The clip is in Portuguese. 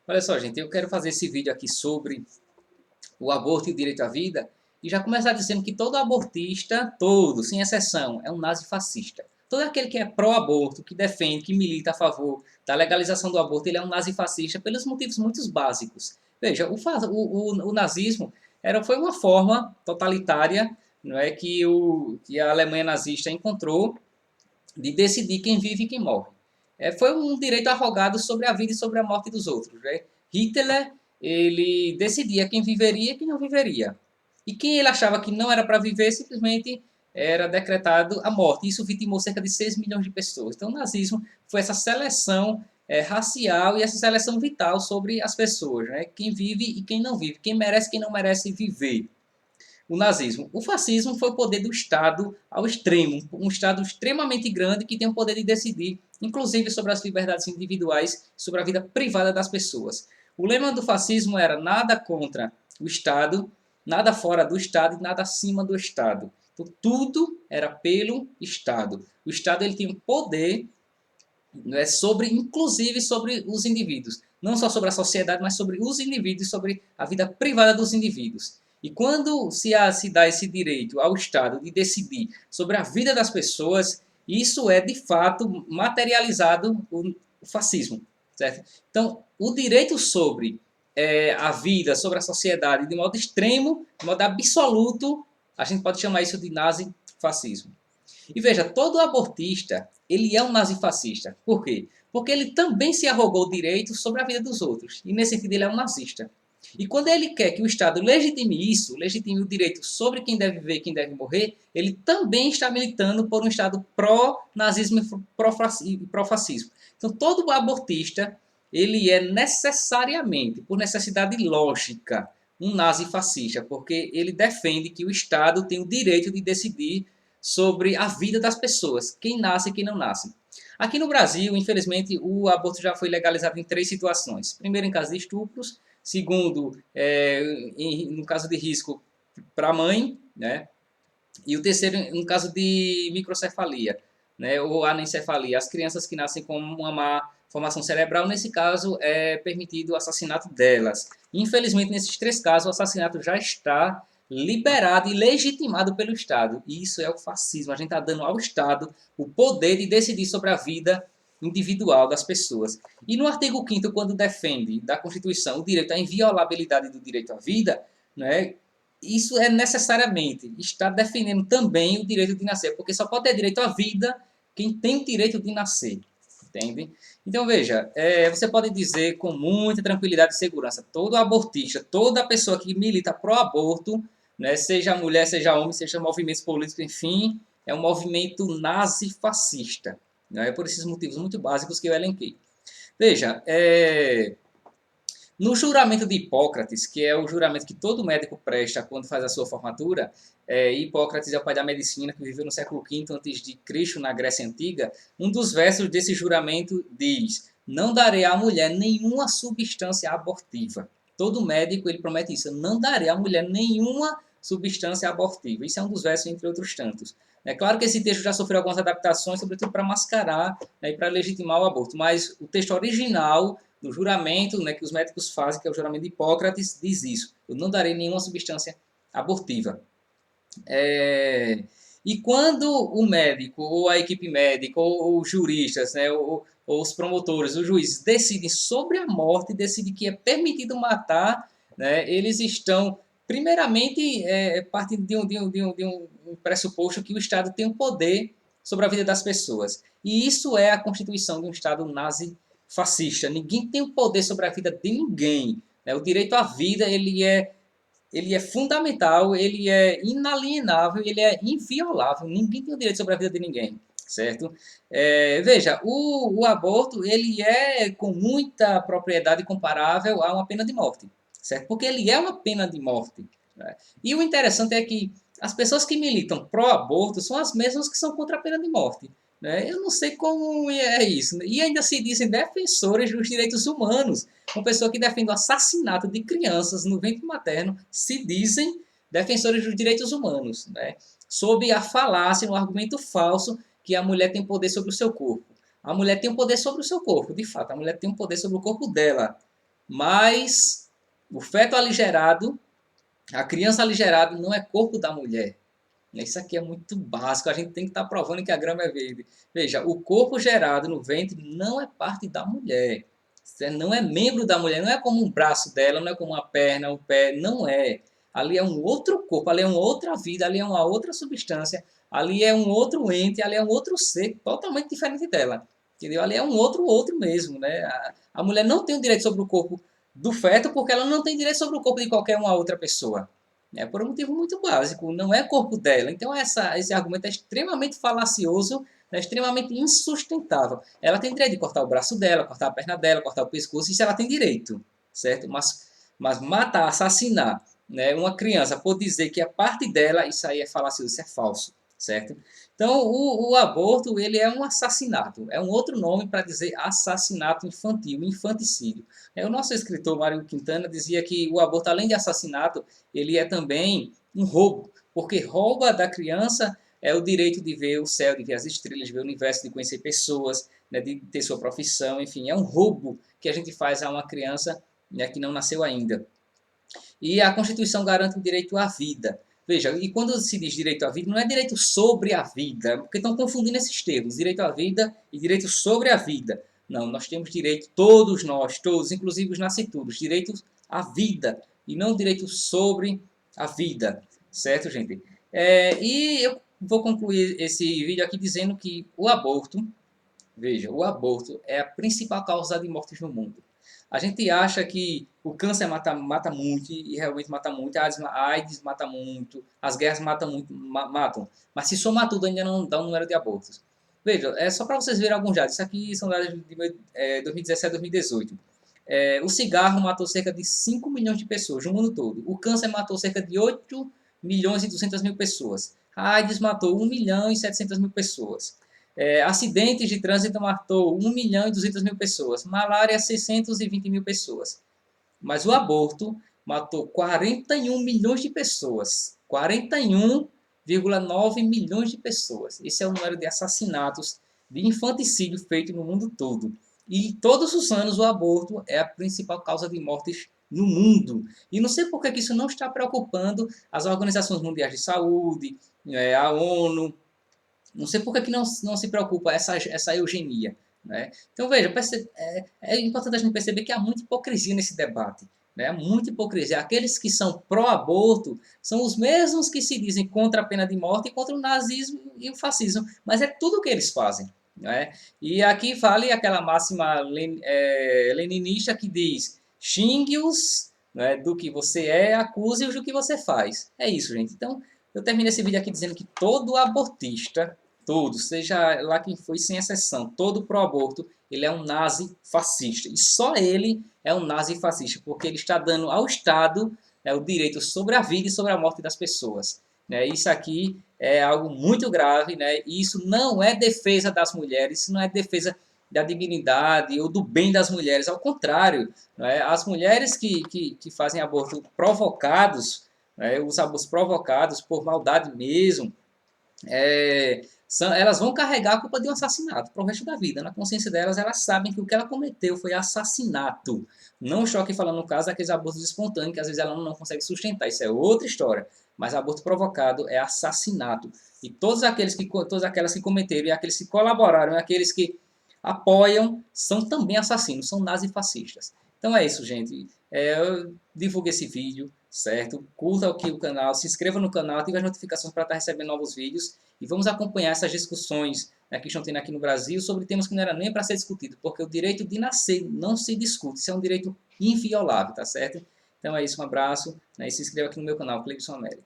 Olha só, gente, eu quero fazer esse vídeo aqui sobre o aborto e o direito à vida e já começar dizendo que todo abortista, todo, sem exceção, é um nazifascista. Todo aquele que é pró-aborto, que defende, que milita a favor da legalização do aborto, ele é um nazifascista pelos motivos muito básicos. Veja, o nazismo foi uma forma totalitária, não é, que a Alemanha nazista encontrou de decidir quem vive e quem morre. Foi um direito arrogado sobre a vida e sobre a morte dos outros. Né? Hitler, ele decidia quem viveria e quem não viveria. E quem ele achava que não era para viver, simplesmente era decretado a morte. Isso vitimou cerca de 6 milhões de pessoas. Então o nazismo foi essa seleção racial e essa seleção vital sobre as pessoas. Né? Quem vive e quem não vive. Quem merece e quem não merece viver. O nazismo. O fascismo foi o poder do Estado ao extremo, um Estado extremamente grande que tem o poder de decidir, inclusive sobre as liberdades individuais, sobre a vida privada das pessoas. O lema do fascismo era nada contra o Estado, nada fora do Estado e nada acima do Estado. Então, tudo era pelo Estado. O Estado ele tinha um poder sobre, inclusive sobre os indivíduos. Não só sobre a sociedade, mas sobre os indivíduos, sobre a vida privada dos indivíduos. E quando se dá esse direito ao Estado de decidir sobre a vida das pessoas, isso é de fato materializado o fascismo. Certo? Então, o direito sobre a vida, sobre a sociedade, de modo extremo, de modo absoluto, a gente pode chamar isso de nazifascismo. E veja, todo abortista, ele é um nazifascista. Por quê? Porque ele também se arrogou direitos sobre a vida dos outros. E nesse sentido ele é um nazista. E quando ele quer que o Estado legitime isso, legitime o direito sobre quem deve viver e quem deve morrer, ele também está militando por um Estado pró-nazismo e pró-fascismo. Então todo abortista, ele é necessariamente, por necessidade lógica, um nazifascista, porque ele defende que o Estado tem o direito de decidir sobre a vida das pessoas, quem nasce e quem não nasce. Aqui no Brasil, infelizmente, o aborto já foi legalizado em 3 situações. Primeiro, em caso de estupros. Segundo, no caso de risco para a mãe. Né? E o terceiro, no caso de microcefalia, né? Ou anencefalia. As crianças que nascem com uma má formação cerebral, nesse caso, é permitido o assassinato delas. Infelizmente, nesses 3 casos, o assassinato já está liberado e legitimado pelo Estado. E isso é o fascismo. A gente está dando ao Estado o poder de decidir sobre a vida individual das pessoas. E no artigo 5º, quando defende da Constituição o direito à inviolabilidade do direito à vida, né, isso é necessariamente está defendendo também o direito de nascer, porque só pode ter direito à vida quem tem o direito de nascer. Entende? Então, veja, você pode dizer com muita tranquilidade e segurança, todo abortista, toda pessoa que milita pró-aborto, né, seja mulher, seja homem, seja movimentos políticos, enfim, é um movimento nazi-fascista. Né, por esses motivos muito básicos que eu elenquei. Veja, no juramento de Hipócrates, que é o juramento que todo médico presta quando faz a sua formatura, Hipócrates é o pai da medicina que viveu no século V a.C., na Grécia Antiga, um dos versos desse juramento diz: não darei à mulher nenhuma substância abortiva. Todo médico ele promete isso: não darei à mulher nenhuma substância abortiva. Isso é um dos versos, entre outros tantos. É claro que esse texto já sofreu algumas adaptações, sobretudo para mascarar, né, e para legitimar o aborto, mas o texto original no juramento, né, que os médicos fazem, que é o juramento de Hipócrates, diz isso: eu não darei nenhuma substância abortiva. E quando o médico, ou a equipe médica, ou os juristas, né, ou os promotores, os juízes decidem sobre a morte, decidem que é permitido matar, né, eles estão, primeiramente, partindo de um pressuposto que o Estado tem o poder sobre a vida das pessoas. E isso é a constituição de um Estado nazi-fascista. Ninguém tem o poder sobre a vida de ninguém. Né? O direito à vida ele é fundamental, ele é inalienável, ele é inviolável. Ninguém tem o direito sobre a vida de ninguém, certo? Veja, o aborto ele é com muita propriedade comparável a uma pena de morte, certo? Porque ele é uma pena de morte. Né? E o interessante é que as pessoas que militam pró-aborto são as mesmas que são contra a pena de morte. Né? Eu não sei como é isso. E ainda se dizem defensores dos direitos humanos. Uma pessoa que defende o assassinato de crianças no ventre materno se dizem defensores dos direitos humanos, né? Sob a falácia, no argumento falso que a mulher tem poder sobre o seu corpo. A mulher tem um poder sobre o seu corpo, de fato, a mulher tem um poder sobre o corpo dela. Mas o feto aligerado, a criança aligerada não é corpo da mulher. Isso aqui é muito básico, a gente tem que estar provando que a grama é verde. Veja, o corpo gerado no ventre não é parte da mulher. Não é membro da mulher, não é como um braço dela, não é como uma perna, um pé, não é. Ali é um outro corpo, ali é uma outra vida, ali é uma outra substância, ali é um outro ente, ali é um outro ser totalmente diferente dela. Entendeu? Ali é um outro mesmo, né? A mulher não tem o direito sobre o corpo do feto porque ela não tem direito sobre o corpo de qualquer uma outra pessoa. É por um motivo muito básico, não é corpo dela. Então esse argumento é extremamente falacioso, é extremamente insustentável. Ela tem direito de cortar o braço dela, cortar a perna dela, cortar o pescoço, isso ela tem direito, certo? Mas matar, assassinar, né, uma criança por dizer que é parte dela, isso aí é falacioso, isso é falso, certo? Então o aborto ele é um assassinato, é um outro nome para dizer assassinato infantil, infanticídio. O nosso escritor Mário Quintana dizia que o aborto, além de assassinato, ele é também um roubo, porque rouba da criança o direito de ver o céu, de ver as estrelas, de ver o universo, de conhecer pessoas, né, de ter sua profissão, enfim, é um roubo que a gente faz a uma criança, né, que não nasceu ainda. E a Constituição garante o direito à vida. Veja, e quando se diz direito à vida, não é direito sobre a vida, porque estão confundindo esses termos, direito à vida e direito sobre a vida. Não, nós temos direito, todos nós, todos, inclusive os nascituros, direito à vida e não direito sobre a vida, certo, gente? E eu vou concluir esse vídeo aqui dizendo que o aborto, veja, o aborto é a principal causa de mortes no mundo. A gente acha que o câncer mata muito, e realmente mata muito, a AIDS mata muito, as guerras matam muito, matam. Mas se somar tudo, ainda não dá um número de abortos. Veja, é só para vocês verem alguns dados. Isso aqui são dados de 2017 a 2018. O cigarro matou cerca de 5 milhões de pessoas no mundo todo. O câncer matou cerca de 8 milhões e 200 mil pessoas. A AIDS matou 1 milhão e 700 mil pessoas. Acidentes de trânsito matou 1 milhão e 200 mil pessoas. Malária, 620 mil pessoas. Mas o aborto matou 41 milhões de pessoas. 41,9 milhões de pessoas. Esse é o número de assassinatos de infanticídio feito no mundo todo. E todos os anos o aborto é a principal causa de mortes no mundo. E não sei por que isso não está preocupando as organizações mundiais de saúde, a ONU. Não sei por que não se preocupa essa eugenia. Né? Então, veja, é importante a gente perceber que há muita hipocrisia nesse debate. Né? Muita hipocrisia. Aqueles que são pró-aborto são os mesmos que se dizem contra a pena de morte e contra o nazismo e o fascismo. Mas é tudo o que eles fazem. Né? E aqui vale aquela máxima leninista que diz: xingue-os, né, do que você é, acuse-os do que você faz. É isso, gente. Então, eu termino esse vídeo aqui dizendo que todo abortista, todo, seja lá quem foi, sem exceção, todo pró-aborto, ele é um nazi fascista. E só ele é um nazi fascista, porque ele está dando ao Estado, né, o direito sobre a vida e sobre a morte das pessoas. Né? Isso aqui é algo muito grave, né? E isso não é defesa das mulheres, isso não é defesa da dignidade ou do bem das mulheres. Ao contrário, né? As mulheres que fazem aborto provocados, né? Os abortos provocados por maldade mesmo, elas vão carregar a culpa de um assassinato para o resto da vida. Na consciência delas, elas sabem que o que ela cometeu foi assassinato. Não choque falando no caso daqueles abortos espontâneos, que às vezes ela não consegue sustentar. Isso é outra história. Mas aborto provocado é assassinato. E todas aquelas que cometeram, e aqueles que colaboraram, e aqueles que apoiam, são também assassinos, são nazifascistas. Então é isso, gente. Eu divulguei esse vídeo, certo? Curta aqui o canal, se inscreva no canal, ative as notificações para estar recebendo novos vídeos. E vamos acompanhar essas discussões, né, que estão tendo aqui no Brasil sobre temas que não era nem para ser discutido, porque o direito de nascer não se discute, isso é um direito inviolável, tá certo? Então é isso, um abraço, né, e se inscreva aqui no meu canal, Cleibson Américo.